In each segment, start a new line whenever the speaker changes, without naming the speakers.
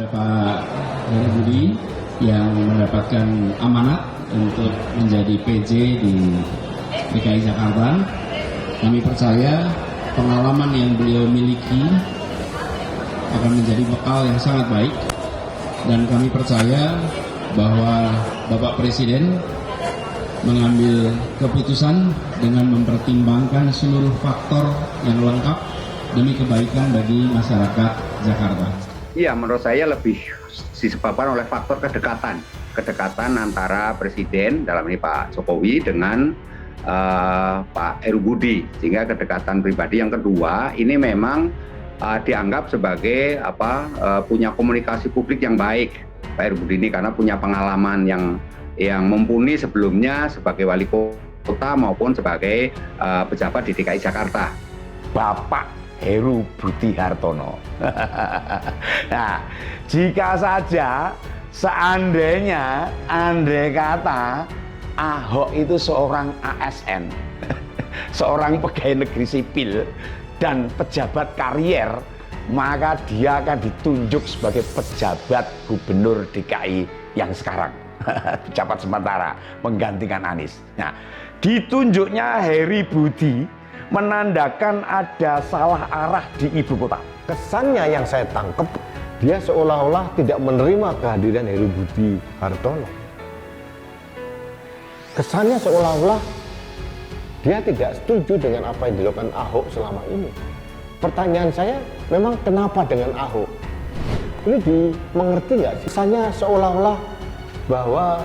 kepada Pak Heru Budi yang mendapatkan amanat untuk menjadi PJ di DKI Jakarta. Kami percaya pengalaman yang beliau miliki akan menjadi bekal yang sangat baik, dan kami percaya bahwa Bapak Presiden mengambil keputusan dengan mempertimbangkan seluruh faktor yang lengkap demi kebaikan bagi masyarakat Jakarta.
Iya, menurut saya lebih disebabkan oleh faktor kedekatan antara Presiden, dalam ini Pak Jokowi, dengan Pak Heru Budi, sehingga kedekatan pribadi. Yang kedua, ini memang dianggap sebagai punya komunikasi publik yang baik Pak Heru Budi ini, karena punya pengalaman yang mumpuni sebelumnya sebagai wali kota maupun sebagai pejabat di DKI Jakarta.
Bapak Heru Budi Hartono. Nah, jika saja seandainya andai kata Ahok itu seorang ASN, seorang pegawai negeri sipil dan pejabat karier, maka dia akan ditunjuk sebagai pejabat gubernur DKI yang sekarang, pejabat sementara menggantikan Anies. Nah, ditunjuknya Heru Budi menandakan ada salah arah di ibu kota.
Kesannya yang saya tangkap, dia seolah-olah tidak menerima kehadiran Heru Budi Hartono. Kesannya seolah-olah dia tidak setuju dengan apa yang dilakukan Ahok selama ini. Pertanyaan saya, memang kenapa dengan Ahok? Ini dimengerti nggak sih? Kesannya seolah-olah bahwa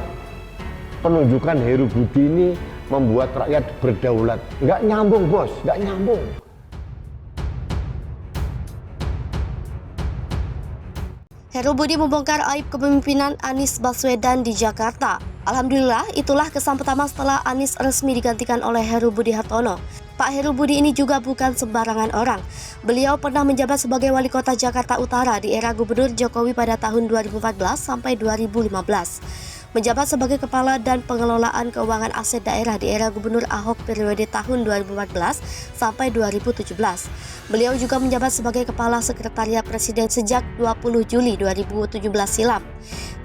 penunjukan Heru Budi ini membuat rakyat berdaulat. Nggak nyambung, bos, nggak nyambung.
Heru Budi membongkar aib kepemimpinan Anies Baswedan di Jakarta. Alhamdulillah, itulah kesan pertama setelah Anies resmi digantikan oleh Heru Budi Hartono. Pak Heru Budi ini juga bukan sembarangan orang. Beliau pernah menjabat sebagai wali kota Jakarta Utara di era Gubernur Jokowi pada tahun 2014 sampai 2015. Menjabat sebagai Kepala dan Pengelolaan Keuangan Aset Daerah di era Gubernur Ahok periode tahun 2014 sampai 2017. Beliau juga menjabat sebagai Kepala Sekretariat Presiden sejak 20 Juli 2017 silam.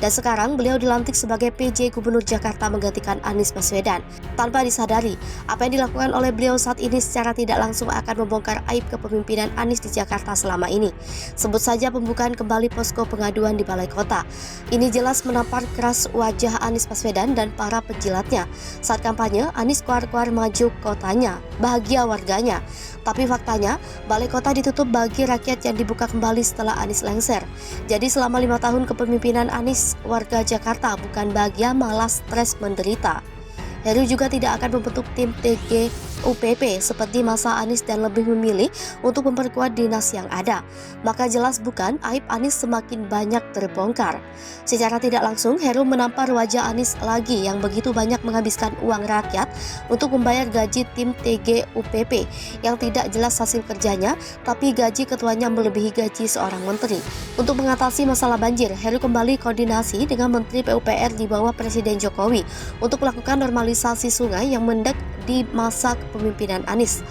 Dan sekarang beliau dilantik sebagai PJ Gubernur Jakarta menggantikan Anies Baswedan. Tanpa disadari, apa yang dilakukan oleh beliau saat ini secara tidak langsung akan membongkar aib kepemimpinan Anies di Jakarta selama ini. Sebut saja pembukaan kembali posko pengaduan di Balai Kota. Ini jelas menampar keras wajah Anies Baswedan dan para penjilatnya. Saat kampanye, Anies keluar-keluar maju kotanya, bahagia warganya. Tapi faktanya, Balai Kota ditutup bagi rakyat yang dibuka kembali setelah Anies lengser. Jadi selama 5 tahun kepemimpinan Anies, warga Jakarta bukan bahagia, malah stres menderita. Heru juga tidak akan membentuk tim TGUPP seperti masa Anies dan lebih memilih untuk memperkuat dinas yang ada. Maka jelas bukan, aib Anies semakin banyak terbongkar. Secara tidak langsung, Heru menampar wajah Anies lagi yang begitu banyak menghabiskan uang rakyat untuk membayar gaji tim TGUPP yang tidak jelas hasil kerjanya, tapi gaji ketuanya melebihi gaji seorang menteri. Untuk mengatasi masalah banjir, Heru kembali koordinasi dengan Menteri PUPR di bawah Presiden Jokowi untuk melakukan normalisasi sungai yang mendek di masa kepemimpinan Anies.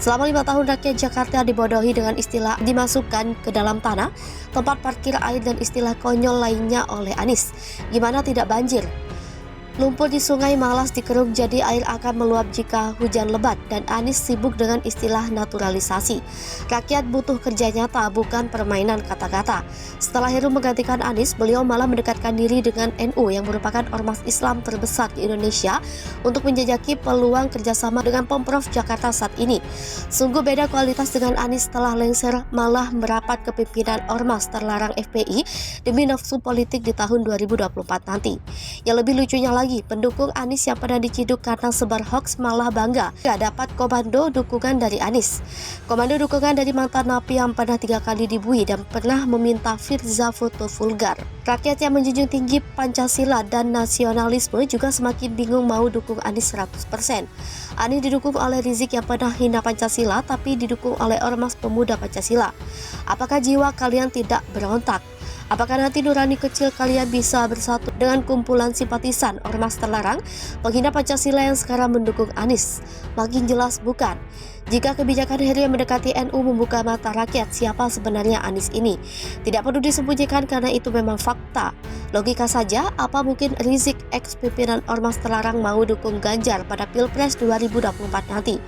Selama 5 tahun rakyat Jakarta dibodohi dengan istilah dimasukkan ke dalam tanah, tempat parkir air dan istilah konyol lainnya oleh Anies. Gimana tidak banjir? Lumpur di sungai malas dikeruk jadi air akan meluap jika hujan lebat dan Anies sibuk dengan istilah naturalisasi. Rakyat butuh kerja nyata, bukan permainan kata-kata. Setelah Heru menggantikan Anies, beliau malah mendekatkan diri dengan NU yang merupakan ormas Islam terbesar di Indonesia untuk menjajaki peluang kerjasama dengan Pemprov Jakarta saat ini. Sungguh beda kualitas dengan Anies setelah lengser malah merapat ke pimpinan ormas terlarang FPI demi nafsu politik di tahun 2024 nanti. Yang lebih lucunya lagi, pendukung Anies yang pernah diciduk karena sebar hoax malah bangga gak dapat komando dukungan dari Anies. Komando dukungan dari mantan napi yang pernah 3 kali dibui dan pernah meminta Firza foto vulgar. Rakyat yang menjunjung tinggi Pancasila dan nasionalisme juga semakin bingung mau dukung Anies 100%. Anies didukung oleh Rizik yang pernah hina Pancasila tapi didukung oleh ormas pemuda Pancasila. Apakah jiwa kalian tidak berontak? Apakah nanti nurani kecil kalian bisa bersatu dengan kumpulan simpatisan ormas terlarang penghina Pancasila yang sekarang mendukung Anies? Makin jelas bukan. Jika kebijakan Heru yang mendekati NU membuka mata rakyat siapa sebenarnya Anies ini, tidak perlu disembunyikan karena itu memang fakta. Logika saja, apa mungkin Rizik, ex-pimpinan ormas terlarang mau dukung Ganjar pada Pilpres 2024 nanti?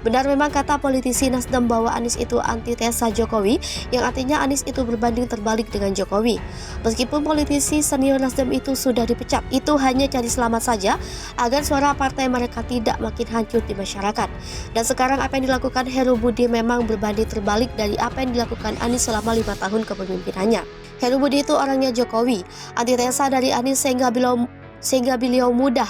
Benar memang kata politisi Nasdem bahwa Anies itu antitesa Jokowi, yang artinya Anies itu berbanding terbalik dengan Jokowi. Meskipun politisi senior Nasdem itu sudah dipecat, itu hanya cari selamat saja agar suara partai mereka tidak makin hancur di masyarakat. Dan sekarang apa yang dilakukan Heru Budi memang berbanding terbalik dari apa yang dilakukan Anies selama 5 tahun kepemimpinannya. Heru Budi itu orangnya Jokowi, antitesa dari Anies sehingga beliau mudah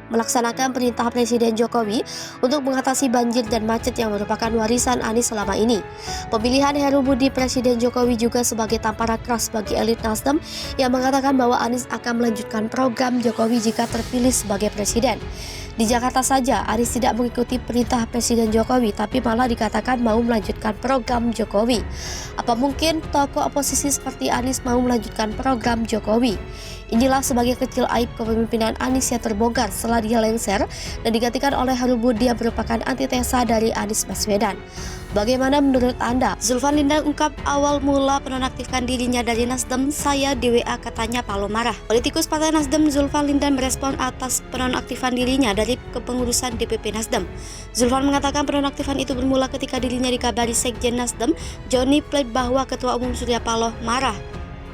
melaksanakan perintah Presiden Jokowi untuk mengatasi banjir dan macet yang merupakan warisan Anies selama ini. Pemilihan Heru Budi Presiden Jokowi juga sebagai tamparan keras bagi elit Nasdem yang mengatakan bahwa Anies akan melanjutkan program Jokowi jika terpilih sebagai presiden. Di Jakarta saja, Anies tidak mengikuti perintah Presiden Jokowi, tapi malah dikatakan mau melanjutkan program Jokowi. Apa mungkin tokoh oposisi seperti Anies mau melanjutkan program Jokowi? Inilah sebagai kecil aib kepemimpinan Anies yang terbongkar setelah dia lengser dan digantikan oleh Heru Budi yang merupakan antitesa dari Anies Baswedan. Bagaimana menurut Anda? Zulfan Lindan ungkap awal mula penonaktifkan dirinya dari Nasdem, saya di WA katanya Paloh marah. Politikus Partai Nasdem Zulfan Lindan merespon atas penonaktifan dirinya dari kepengurusan DPP Nasdem. Zulfan mengatakan penonaktifan itu bermula ketika dirinya dikabari Sekjen Nasdem, Johnny Plate, bahwa Ketua Umum Surya Paloh marah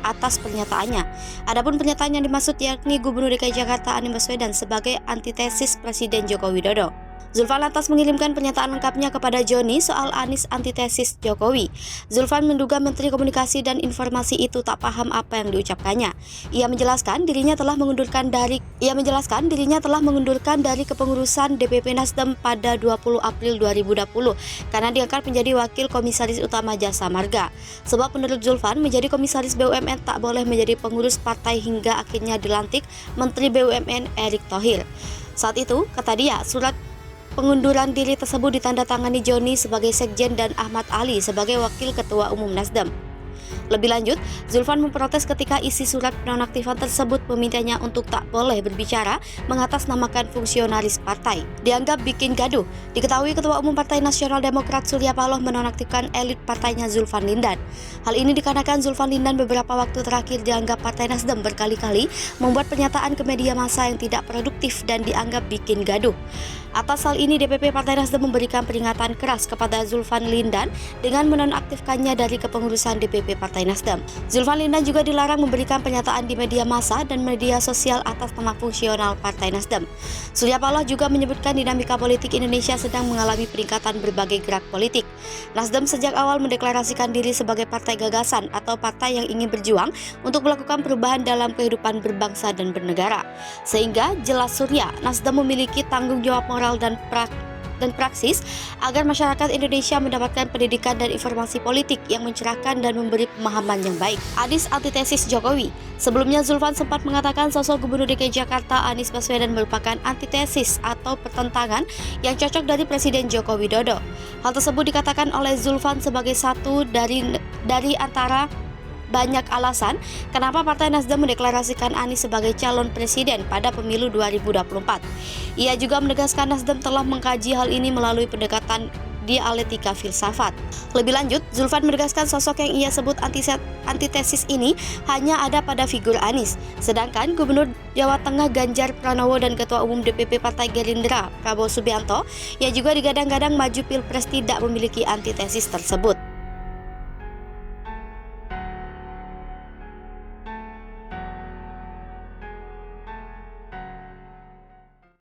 atas pernyataannya. Adapun pernyataan yang dimaksud yakni Gubernur DKI Jakarta Anies Baswedan sebagai antitesis Presiden Joko Widodo. Zulfan lantas mengirimkan pernyataan lengkapnya kepada Johnny soal Anies antitesis Jokowi. Zulfan menduga Menteri Komunikasi dan Informasi itu tak paham apa yang diucapkannya. Ia menjelaskan dirinya telah mengundurkan dari kepengurusan DPP Nasdem pada 20 April 2020 karena diangkat menjadi Wakil Komisaris Utama Jasa Marga. Sebab menurut Zulfan, menjadi Komisaris BUMN tak boleh menjadi pengurus partai hingga akhirnya dilantik Menteri BUMN Erick Thohir. Saat itu, kata dia, surat pengunduran diri tersebut ditandatangani Johnny sebagai Sekjen dan Ahmad Ali sebagai Wakil Ketua Umum Nasdem. Lebih lanjut, Zulfan memprotes ketika isi surat penonaktifan tersebut memintanya untuk tak boleh berbicara mengatasnamakan fungsionaris partai. Dianggap bikin gaduh. Diketahui Ketua Umum Partai Nasional Demokrat Surya Paloh menonaktifkan elit partainya Zulfan Lindan. Hal ini dikarenakan Zulfan Lindan beberapa waktu terakhir dianggap Partai Nasdem berkali-kali membuat pernyataan ke media massa yang tidak produktif dan dianggap bikin gaduh. Atas hal ini, DPP Partai Nasdem memberikan peringatan keras kepada Zulfan Lindan dengan menonaktifkannya dari kepengurusan DPP Partai Nasdem. Zulfan Lindan juga dilarang memberikan pernyataan di media massa dan media sosial atas nama fungsional Partai Nasdem. Surya Paloh juga menyebutkan dinamika politik Indonesia sedang mengalami peningkatan berbagai gerak politik. Nasdem sejak awal mendeklarasikan diri sebagai partai gagasan atau partai yang ingin berjuang untuk melakukan perubahan dalam kehidupan berbangsa dan bernegara. Sehingga jelas Surya, Nasdem memiliki tanggung jawab moral dan praksis agar masyarakat Indonesia mendapatkan pendidikan dan informasi politik yang mencerahkan dan memberi pemahaman yang baik. Anies antitesis Jokowi. Sebelumnya Zulfan sempat mengatakan sosok Gubernur DKI Jakarta Anies Baswedan merupakan antitesis atau pertentangan yang cocok dari Presiden Joko Widodo. Hal tersebut dikatakan oleh Zulfan sebagai satu dari antara banyak alasan kenapa Partai Nasdem mendeklarasikan Anies sebagai calon presiden pada pemilu 2024. Ia juga menegaskan Nasdem telah mengkaji hal ini melalui pendekatan dialektika filsafat. Lebih lanjut, Zulfan menegaskan sosok yang ia sebut antitesis ini hanya ada pada figur Anies. Sedangkan Gubernur Jawa Tengah Ganjar Pranowo dan Ketua Umum DPP Partai Gerindra Prabowo Subianto yang juga digadang-gadang maju Pilpres tidak memiliki antitesis tersebut.